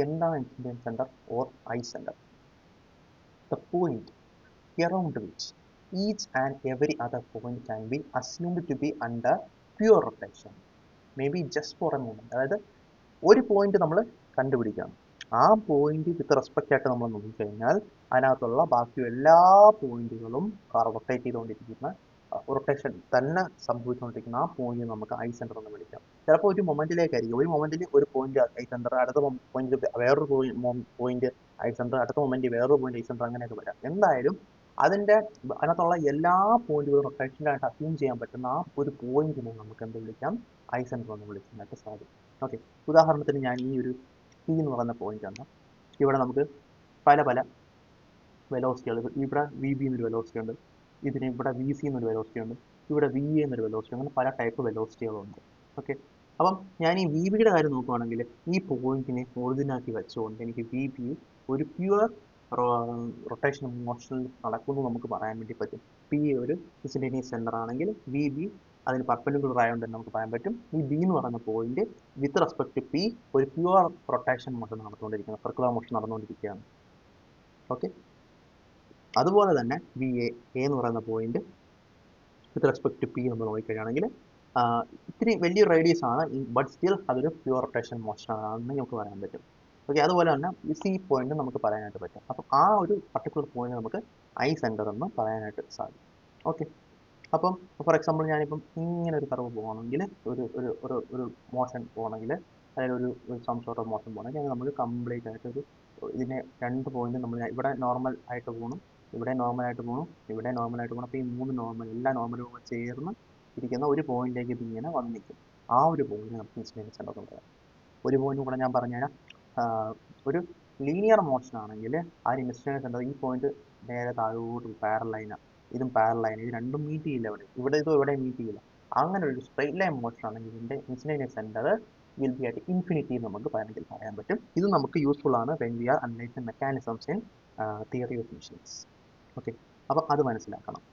എന്താണ് incident centre or I centre? The point around which each and every other point can be assumed to be under pure rotation, maybe just for a moment. അതായത് ഒരു point നമ്മൾ കണ്ടുപിടിക്കണം. ആ point with respect ആയിട്ട് നമ്മൾ നോക്കിക്കഴിഞ്ഞാൽ അതിനകത്തുള്ള ബാക്കി എല്ലാ പോയിന്റുകളും റൊട്ടേറ്റ് ചെയ്തുകൊണ്ടിരിക്കുന്ന റൊട്ടേഷൻ തന്നെ സംഭവിച്ചുകൊണ്ടിരിക്കുന്ന ആ പോയിന്റ് നമുക്ക് ഐ സെന്റർ എന്ന് വിളിക്കാം. ചിലപ്പോൾ ഒരു മൊമെന്റിലേക്കായിരിക്കും, ഒരു മൊമെന്റിൽ ഒരു പോയിന്റ് ഐ സെന്റർ, അടുത്ത പോയിന്റ് വേറൊരു പോയിന്റ് ഐ സെന്റർ, അടുത്ത മൊമെന്റ് വേറൊരു പോയിന്റ് ഐ സെന്റർ, അങ്ങനെയൊക്കെ വരാം. എന്തായാലും അതിനകത്തുള്ള എല്ലാ പോയിന്റുകളും റൊട്ടേഷനായിട്ട് അസ്യൂം ചെയ്യാൻ പറ്റുന്ന ആ ഒരു പോയിന്റിനെ നമുക്ക് എന്ത് വിളിക്കാം? ഐ സെന്റർ എന്ന് വിളിക്കാനായിട്ട് സാധിക്കും. ഓക്കെ, ഉദാഹരണത്തിന് ഞാൻ ഈ ഒരു പി എന്ന് പറയുന്ന പോയിന്റ് ആണ്. ഇവിടെ നമുക്ക് പല പല വെലോസിറ്റികൾ, ഇവിടെ വി ബി എന്നൊരു വെലോസിറ്റി ഉണ്ട്, ഇതിന് ഇവിടെ വി സി എന്നൊരു വെലോസിറ്റി ഉണ്ട്, ഇവിടെ വി എ എന്നൊരു വെലോസിറ്റി, അങ്ങനെ പല ടൈപ്പ് വെലോസിറ്റികളുണ്ട്. ഓക്കെ, അപ്പം ഞാൻ ഈ വി ബിയുടെ കാര്യം നോക്കുകയാണെങ്കിൽ ഈ പോയിന്റിനെ ഒറിജിനാക്കി വെച്ചുകൊണ്ട് എനിക്ക് വി ബി ഒരു പ്യുവർ റൊട്ടേഷൻ മോഷനിൽ നടക്കുന്നു നമുക്ക് പറയാൻ വേണ്ടി പറ്റും. പി ഒരു ഇൻസ്റ്റന്റേനിയസ് സെന്റർ ആണെങ്കിൽ വി ബി അതിന് പെർപെൻഡിക്കുലർ ആയതുകൊണ്ട് തന്നെ നമുക്ക് പറയാൻ പറ്റും ഈ ബി എന്ന് പറയുന്ന point with respect to P ഒരു പ്യുവർ റൊട്ടേഷൻ മോഷൻ നടന്നുകൊണ്ടിരിക്കുന്നത്, സർക്കുലർ മോഷൻ നടന്നുകൊണ്ടിരിക്കുകയാണ്. ഓക്കെ, അതുപോലെ തന്നെ വി എ എന്ന് പറയുന്ന point with respect to P നമ്മൾ നോക്കിക്കഴിയുകയാണെങ്കിൽ ഇത്തിരി വലിയ റേഡിയസ് ആണ്, ബട്ട് സ്റ്റിൽ അതൊരു പ്യുവർ റൊട്ടേഷൻ മോഷൻ ആണെന്ന് നമുക്ക് പറയാൻ പറ്റും. ഓക്കെ, അതുപോലെ തന്നെ സി പോയിന്റ് നമുക്ക് പറയാനായിട്ട് പറ്റും. അപ്പം ആ ഒരു പർട്ടിക്കുലർ പോയിന്റ് നമുക്ക് ഐ സെന്റർ എന്ന് പറയാനായിട്ട് സാധിക്കും. ഓക്കെ, അപ്പം ഫോർ എക്സാമ്പിൾ ഞാനിപ്പം ഇങ്ങനെ ഒരു കർവ് പോകണമെങ്കിൽ, ഒരു ഒരു ഒരു ഒരു മോഷൻ പോകണമെങ്കിൽ, അതായത് ഒരു സം സോർട്ട് ഓഫ് മോഷൻ പോകണമെങ്കിൽ നമ്മൾ കംപ്ലീറ്റ് ആയിട്ട് ഇതിനെ രണ്ട് പോയിന്റ് നമ്മൾ ഇവിടെ നോർമൽ ആയിട്ട് പോകണം, ഇവിടെ നോർമൽ ആയിട്ട് പോകണം, ഇവിടെ നോർമൽ ആയിട്ട് പോകണം. അപ്പോൾ ഈ മൂന്ന് നോർമൽ, എല്ലാ നോർമലും കൂടെ ചേർന്ന് ഇരിക്കുന്ന ഒരു പോയിന്റിലേക്ക് ഇത് ഇങ്ങനെ വന്ന് നിൽക്കും. ആ ഒരു പോയിന്റ് നമുക്ക് ഇൻസിഡൻസ് സെന്റർ എന്ന് പറയാം. ഒരു പോയിന്റ് കൂടെ ഞാൻ പറഞ്ഞുതരാം. ഒരു ലീനിയർ മോഷൻ ആണെങ്കിൽ ആ ഇൻസിഡൻസ് സെന്റർ ഈ പോയിന്റ് നേരെ താഴോട്ട് പാരലൈനാണ്, ഇതും പാരലൈൻ, ഇത് രണ്ടും മീറ്റ് ചെയ്യില്ല, ഇവിടെ ഇതും ഇവിടെ മീറ്റ് ചെയ്യില്ല. അങ്ങനെ ഒരു സ്ട്രെയിറ്റ് ലൈൻ മോഷൻ ആണെങ്കിൽ ഇതിന്റെ incidence centre will be at infinity നമുക്ക് പറയാൻ പറ്റും. ഇത് നമുക്ക് യൂസ്ഫുൾ ആണ് when we are analysing mechanisms in theory of machines. Okay, അപ്പം അത് മനസ്സിലാക്കണം.